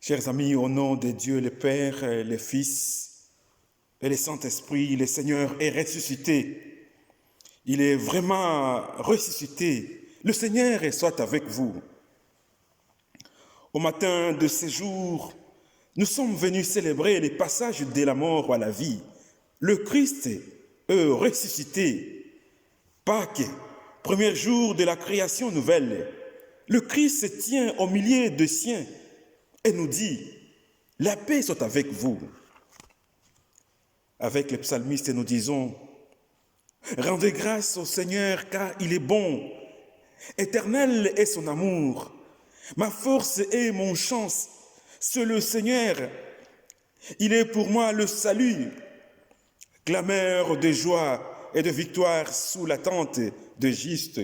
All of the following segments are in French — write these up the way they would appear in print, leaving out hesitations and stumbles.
Chers amis, au nom de Dieu, le Père, le Fils et le Saint-Esprit, le Seigneur est ressuscité. Il est vraiment ressuscité. Le Seigneur soit avec vous. Au matin de ce jour, nous sommes venus célébrer le passage de la mort à la vie. Le Christ est ressuscité. Pâques, premier jour de la création nouvelle. Le Christ se tient au milieu des siens et nous dit, la paix soit avec vous. Avec les psalmistes, nous disons, rendez grâce au Seigneur car il est bon. Éternel est son amour. Ma force est mon chance. C'est le Seigneur. Il est pour moi le salut. Clameur de joie et de victoire sous la tente de Juste.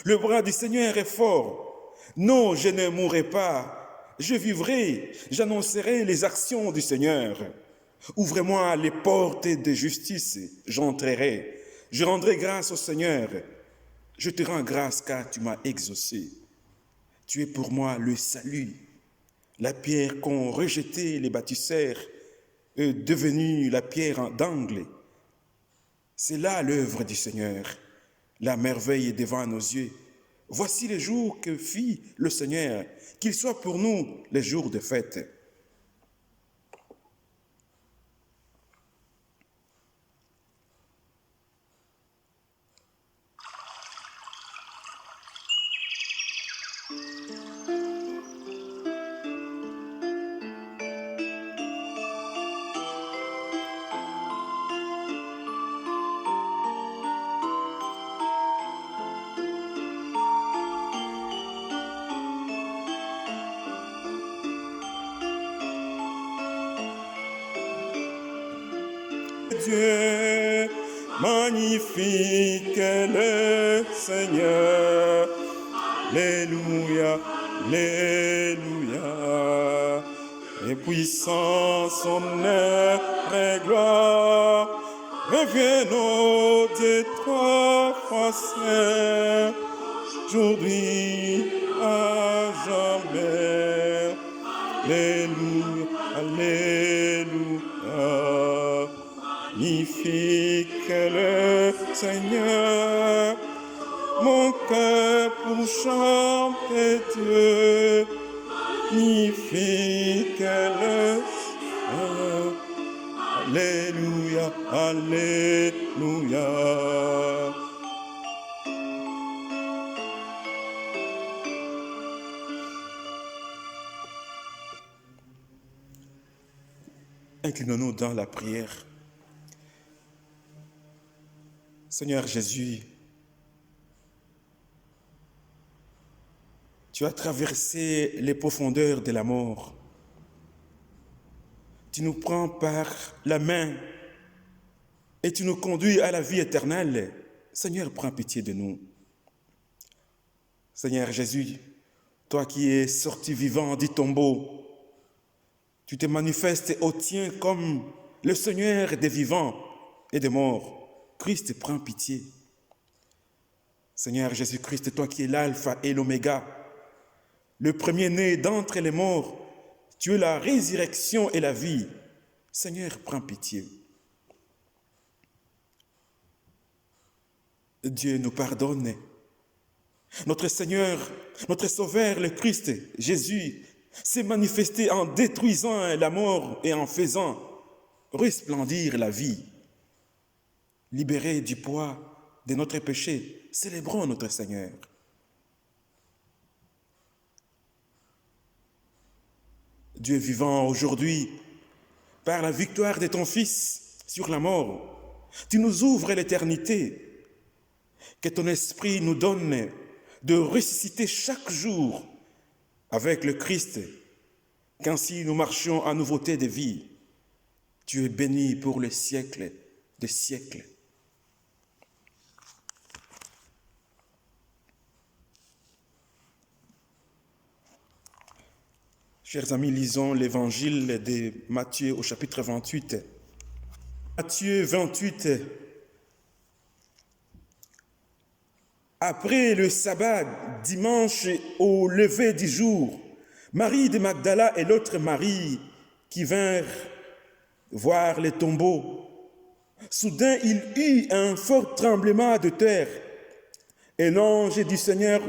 Le bras du Seigneur est fort. Non, je ne mourrai pas. Je vivrai, j'annoncerai les actions du Seigneur. Ouvrez-moi les portes de justice, j'entrerai. Je rendrai grâce au Seigneur. Je te rends grâce car tu m'as exaucé. Tu es pour moi le salut. La pierre qu'ont rejetée les bâtisseurs est devenue la pierre d'angle. C'est là l'œuvre du Seigneur. La merveille est devant nos yeux. Voici les jours que fit le Seigneur, qu'il soit pour nous les jours de fête. Dieu, magnifique le Seigneur. Alléluia, Alléluia. Et puissance, honneur et gloire reviennent au Dieu trois fois saint, aujourd'hui à jamais. Alléluia, Alléluia. Magnifique le Seigneur, mon cœur pour chanter Dieu. Magnifique le Seigneur. Alléluia, Alléluia. Inclinons-nous dans la prière. Seigneur Jésus, tu as traversé les profondeurs de la mort. Tu nous prends par la main et tu nous conduis à la vie éternelle. Seigneur, prends pitié de nous. Seigneur Jésus, toi qui es sorti vivant du tombeau, tu te manifestes aux tiens comme le Seigneur des vivants et des morts. Christ, prends pitié. Seigneur Jésus-Christ, toi qui es l'alpha et l'oméga, le premier-né d'entre les morts, tu es la résurrection et la vie. Seigneur, prends pitié. Dieu nous pardonne. Notre Seigneur, notre Sauveur, le Christ, Jésus, s'est manifesté en détruisant la mort et en faisant resplendir la vie. Libérés du poids de notre péché, célébrons notre Seigneur. Dieu vivant aujourd'hui, par la victoire de ton Fils sur la mort, tu nous ouvres l'éternité. Que ton esprit nous donne de ressusciter chaque jour avec le Christ, qu'ainsi nous marchions en nouveauté de vie. Tu es béni pour les siècles des siècles. Chers amis, lisons l'évangile de Matthieu au chapitre 28. Matthieu 28. Après le sabbat, dimanche au lever du jour, Marie de Magdala et l'autre Marie qui vinrent voir les tombeaux. Soudain, il eut un fort tremblement de terre. Et l'ange du Seigneur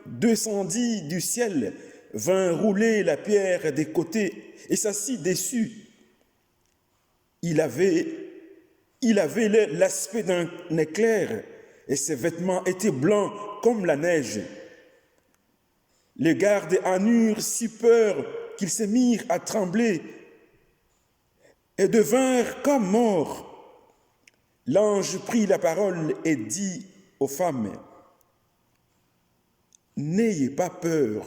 descendit du ciel, vint rouler la pierre des côtés et s'assit dessus. Il avait l'aspect d'un éclair et ses vêtements étaient blancs comme la neige. Les gardes en eurent si peur qu'ils se mirent à trembler et devinrent comme morts. L'ange prit la parole et dit aux femmes, « N'ayez pas peur.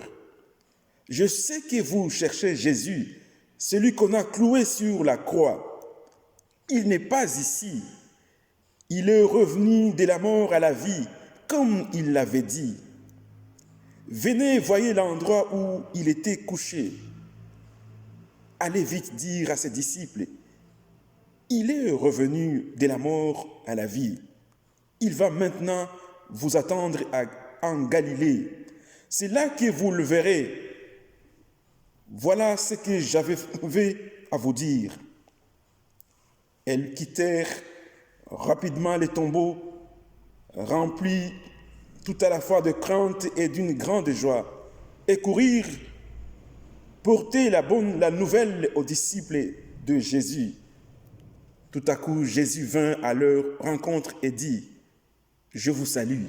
Je sais que vous cherchez Jésus, celui qu'on a cloué sur la croix. Il n'est pas ici. Il est revenu de la mort à la vie, comme il l'avait dit. Venez, voyez l'endroit où il était couché. Allez vite dire à ses disciples, il est revenu de la mort à la vie. Il va maintenant vous attendre en Galilée. C'est là que vous le verrez. Voilà ce que j'avais à vous dire. » Elles quittèrent rapidement les tombeaux, remplis tout à la fois de crainte et d'une grande joie, et courirent porter la nouvelle aux disciples de Jésus. Tout à coup, Jésus vint à leur rencontre et dit, « Je vous salue. »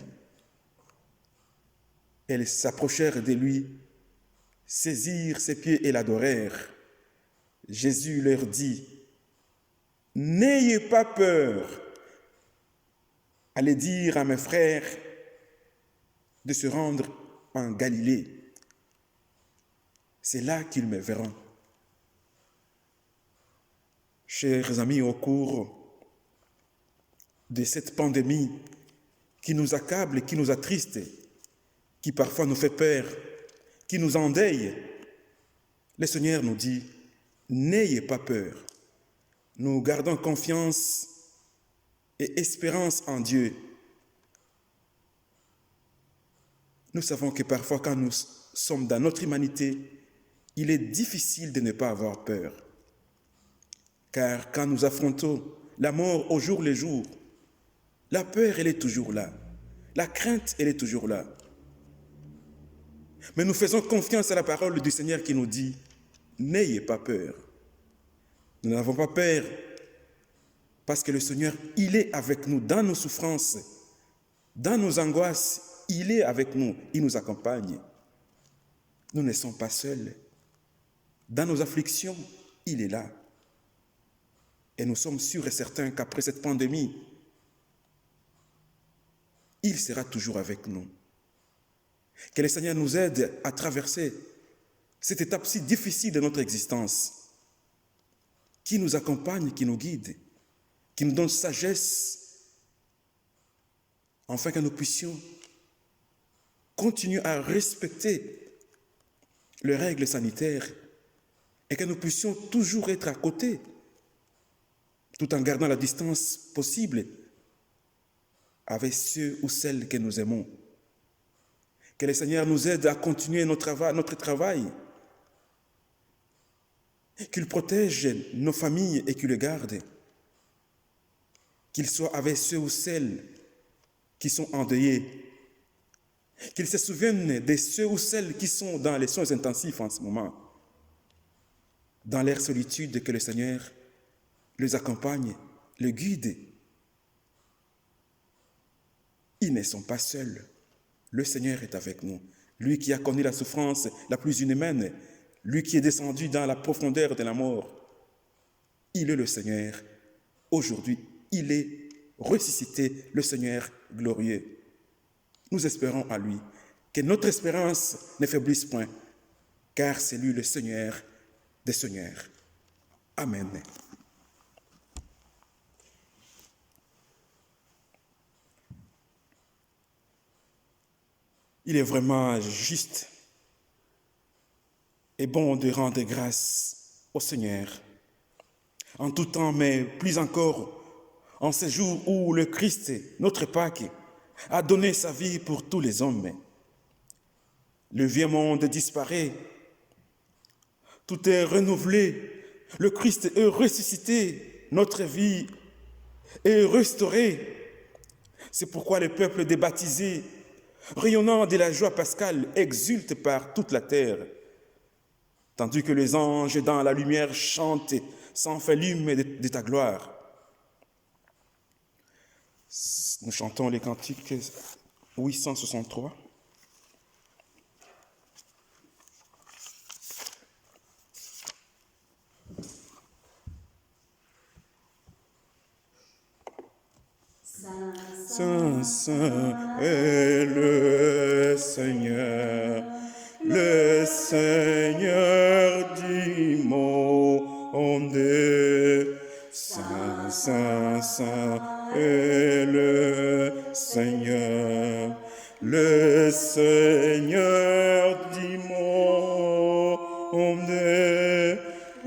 Elles s'approchèrent de lui, saisirent ses pieds et l'adorèrent. Jésus leur dit, « N'ayez pas peur. Allez dire à mes frères de se rendre en Galilée. C'est là qu'ils me verront. » Chers amis, au cours de cette pandémie qui nous accable, qui nous attriste, qui parfois nous fait peur, qui nous endeuille, le Seigneur nous dit, n'ayez pas peur. Nous gardons confiance et espérance en Dieu. Nous savons que parfois, quand nous sommes dans notre humanité, il est difficile de ne pas avoir peur. Car quand nous affrontons la mort au jour le jour, la peur, elle est toujours là. La crainte, elle est toujours là. Mais nous faisons confiance à la parole du Seigneur qui nous dit, n'ayez pas peur. Nous n'avons pas peur parce que le Seigneur, il est avec nous dans nos souffrances, dans nos angoisses, il est avec nous, il nous accompagne. Nous ne sommes pas seuls. Dans nos afflictions, il est là. Et nous sommes sûrs et certains qu'après cette pandémie, il sera toujours avec nous. Que le Seigneur nous aide à traverser cette étape si difficile de notre existence, qui nous accompagne, qui nous guide, qui nous donne sagesse, afin que nous puissions continuer à respecter les règles sanitaires et que nous puissions toujours être à côté, tout en gardant la distance possible avec ceux ou celles que nous aimons. Que le Seigneur nous aide à continuer notre travail, qu'il protège nos familles et qu'il les garde, qu'il soit avec ceux ou celles qui sont endeuillés, qu'il se souvienne de ceux ou celles qui sont dans les soins intensifs en ce moment, dans leur solitude, que le Seigneur les accompagne, les guide. Ils ne sont pas seuls. Le Seigneur est avec nous. Lui qui a connu la souffrance la plus inhumaine, lui qui est descendu dans la profondeur de la mort. Il est le Seigneur. Aujourd'hui, il est ressuscité, le Seigneur glorieux. Nous espérons à lui. Que notre espérance ne faiblisse point, car c'est lui le Seigneur des Seigneurs. Amen. Il est vraiment juste et bon de rendre grâce au Seigneur en tout temps, mais plus encore en ces jours où le Christ, notre Pâque, a donné sa vie pour tous les hommes. Le vieux monde disparaît Tout est renouvelé. Le Christ est ressuscité. Notre vie est restaurée. C'est pourquoi le peuple des baptisés, rayonnant de la joie pascale, exulte par toute la terre, tandis que les anges dans la lumière chantent sans volume de ta gloire. Nous chantons les cantiques 863. Saint, Saint est le Seigneur du monde. Saint, Saint, Saint est le Seigneur du monde.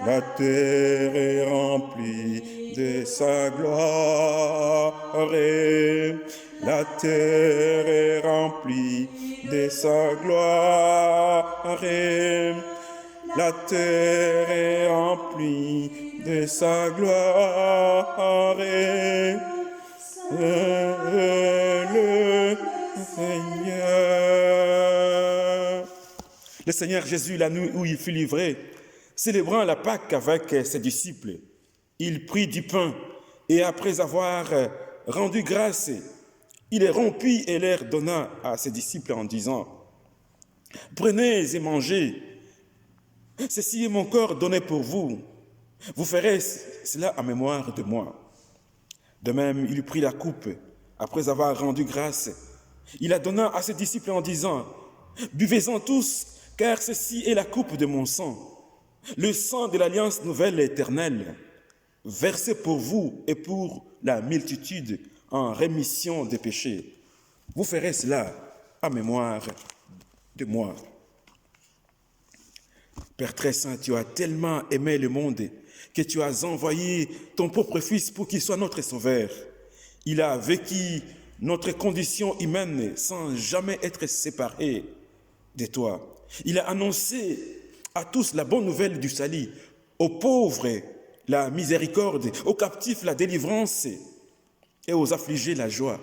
La terre est remplie de sa gloire. La terre est remplie de sa gloire. La terre est remplie de sa gloire. Le Seigneur Jésus, la nuit où il fut livré, célébrant la Pâque avec ses disciples, il prit du pain et après avoir rendu grâce, il les rompit et leur donna à ses disciples en disant, « Prenez et mangez, ceci est mon corps donné pour vous, vous ferez cela en mémoire de moi. » De même, il prit la coupe, après avoir rendu grâce, il la donna à ses disciples en disant, « Buvez-en tous, car ceci est la coupe de mon sang, le sang de l'alliance nouvelle et éternelle, versé pour vous et pour la multitude en rémission des péchés. Vous ferez cela en mémoire de moi. » Père très saint, tu as tellement aimé le monde que tu as envoyé ton propre Fils pour qu'il soit notre sauveur. Il a vécu notre condition humaine sans jamais être séparé de toi. Il a annoncé à tous la bonne nouvelle du salut, aux pauvres la miséricorde, aux captifs la délivrance et aux affligés la joie.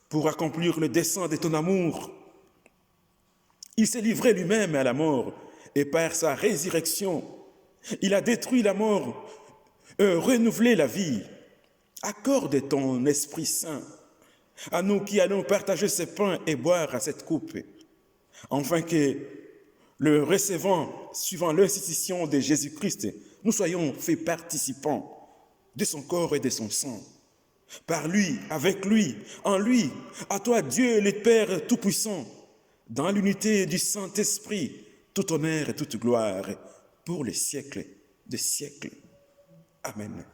Pour accomplir le dessein de ton amour, il s'est livré lui-même à la mort et par sa résurrection, il a détruit la mort, renouvelé la vie. Accorde ton Esprit Saint à nous qui allons partager ce pain et boire à cette coupe, afin que, le recevant suivant l'institution de Jésus-Christ, nous soyons faits participants de son corps et de son sang. Par lui, avec lui, en lui, à toi Dieu le Père Tout-Puissant, dans l'unité du Saint-Esprit, tout honneur et toute gloire, pour les siècles des siècles. Amen.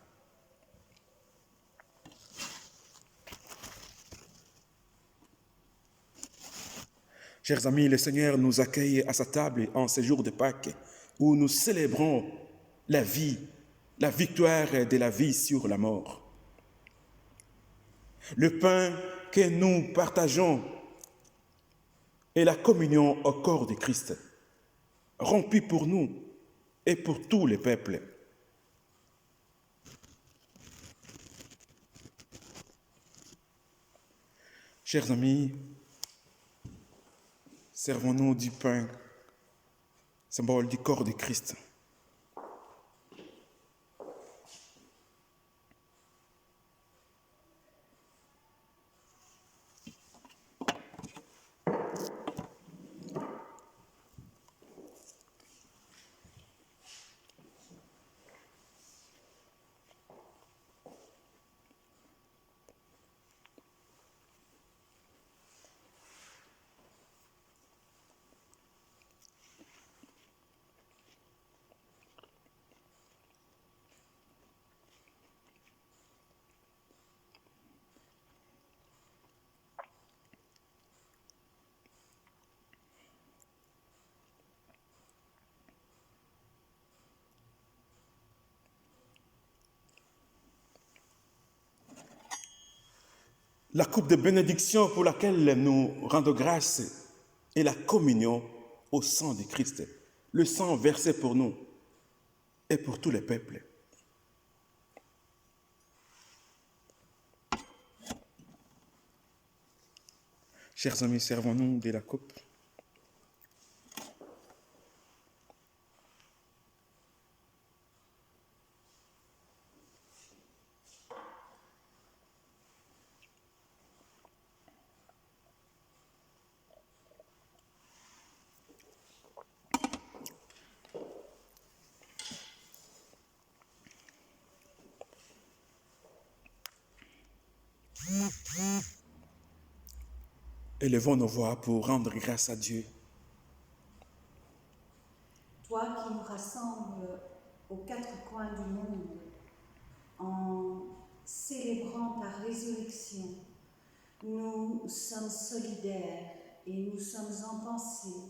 Chers amis, le Seigneur nous accueille à sa table en ce jour de Pâques, où nous célébrons la vie, la victoire de la vie sur la mort. Le pain que nous partageons est la communion au corps de Christ, rompu pour nous et pour tous les peuples. Chers amis, servons-nous du pain, symbole du corps de Christ. La coupe de bénédiction pour laquelle nous rendons grâce est la communion au sang de Christ, le sang versé pour nous et pour tous les peuples. Chers amis, servons-nous de la coupe. Élevons nos voix pour rendre grâce à Dieu. Toi qui nous rassembles aux quatre coins du monde en célébrant ta résurrection, nous sommes solidaires et nous sommes en pensée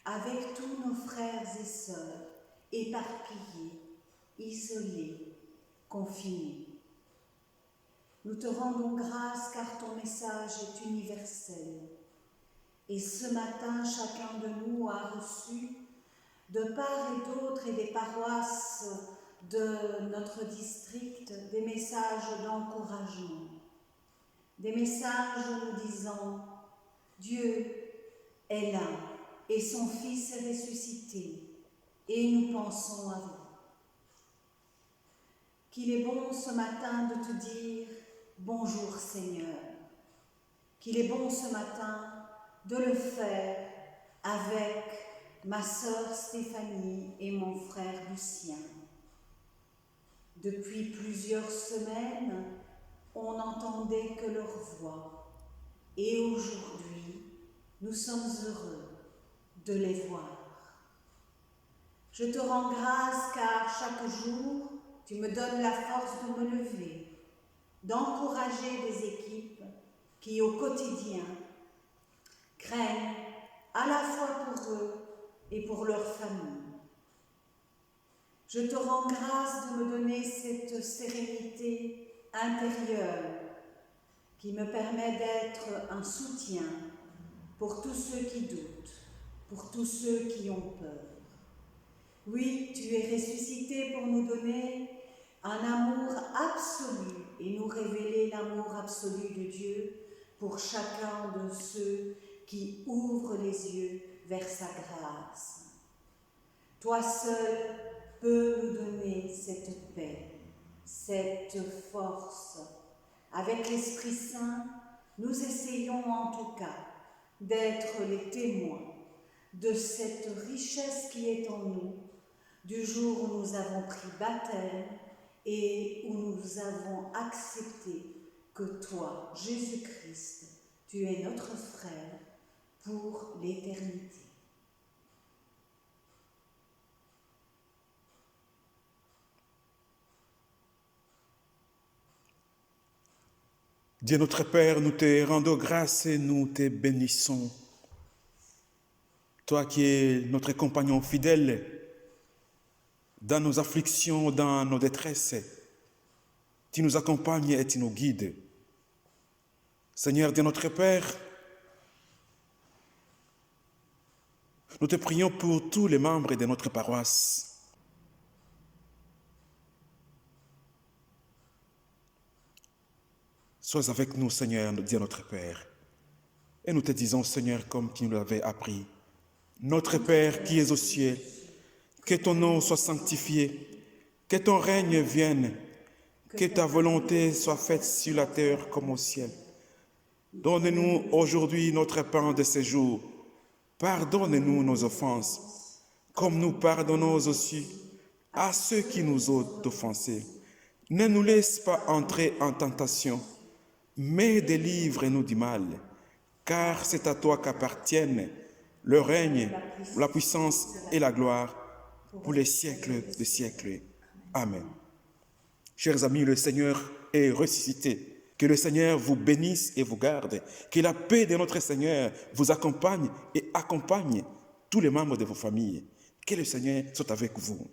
avec tous nos frères et sœurs éparpillés, isolés, confinés. Nous te rendons grâce car ton message est universel. Et ce matin, chacun de nous a reçu, de part et d'autre et des paroisses de notre district, des messages d'encouragement. Des messages nous disant « Dieu est là et son Fils est ressuscité et nous pensons à vous ». Qu'il est bon ce matin de te dire « Bonjour Seigneur ». Qu'il est bon ce matin de le faire avec ma sœur Stéphanie et mon frère Lucien. Depuis plusieurs semaines, on n'entendait que leur voix. Et aujourd'hui, nous sommes heureux de les voir. Je te rends grâce car chaque jour, tu me donnes la force de me lever, d'encourager des équipes qui, au quotidien, craignent à la fois pour eux et pour leur famille. Je te rends grâce de me donner cette sérénité intérieure qui me permet d'être un soutien pour tous ceux qui doutent, pour tous ceux qui ont peur. Oui, tu es ressuscité pour nous donner un amour absolu et nous révéler l'amour absolu de Dieu pour chacun de ceux qui ouvrent les yeux vers sa grâce. Toi seul peux nous donner cette paix, cette force. Avec l'Esprit Saint, nous essayons en tout cas d'être les témoins de cette richesse qui est en nous, du jour où nous avons pris baptême et où nous avons accepté que toi, Jésus-Christ, tu es notre frère pour l'éternité. Dieu notre Père, nous te rendons grâce et nous te bénissons. Toi qui es notre compagnon fidèle dans nos afflictions, dans nos détresses, tu nous accompagnes et tu nous guides. Seigneur Dieu notre Père, nous te prions pour tous les membres de notre paroisse. Sois avec nous, Seigneur, Dieu notre Père. Et nous te disons, Seigneur, comme tu nous l'avais appris, notre Père qui es aux cieux, que ton nom soit sanctifié, que ton règne vienne, que ta volonté soit faite sur la terre comme au ciel. Donne-nous aujourd'hui notre pain de ce jour. Pardonne-nous nos offenses, comme nous pardonnons aussi à ceux qui nous ont offensés. Ne nous laisse pas entrer en tentation, mais délivre-nous du mal, car c'est à toi qu'appartiennent le règne, la puissance et la gloire pour les siècles des siècles. Amen. Chers amis, le Seigneur est ressuscité. Que le Seigneur vous bénisse et vous garde. Que la paix de notre Seigneur vous accompagne et accompagne tous les membres de vos familles. Que le Seigneur soit avec vous.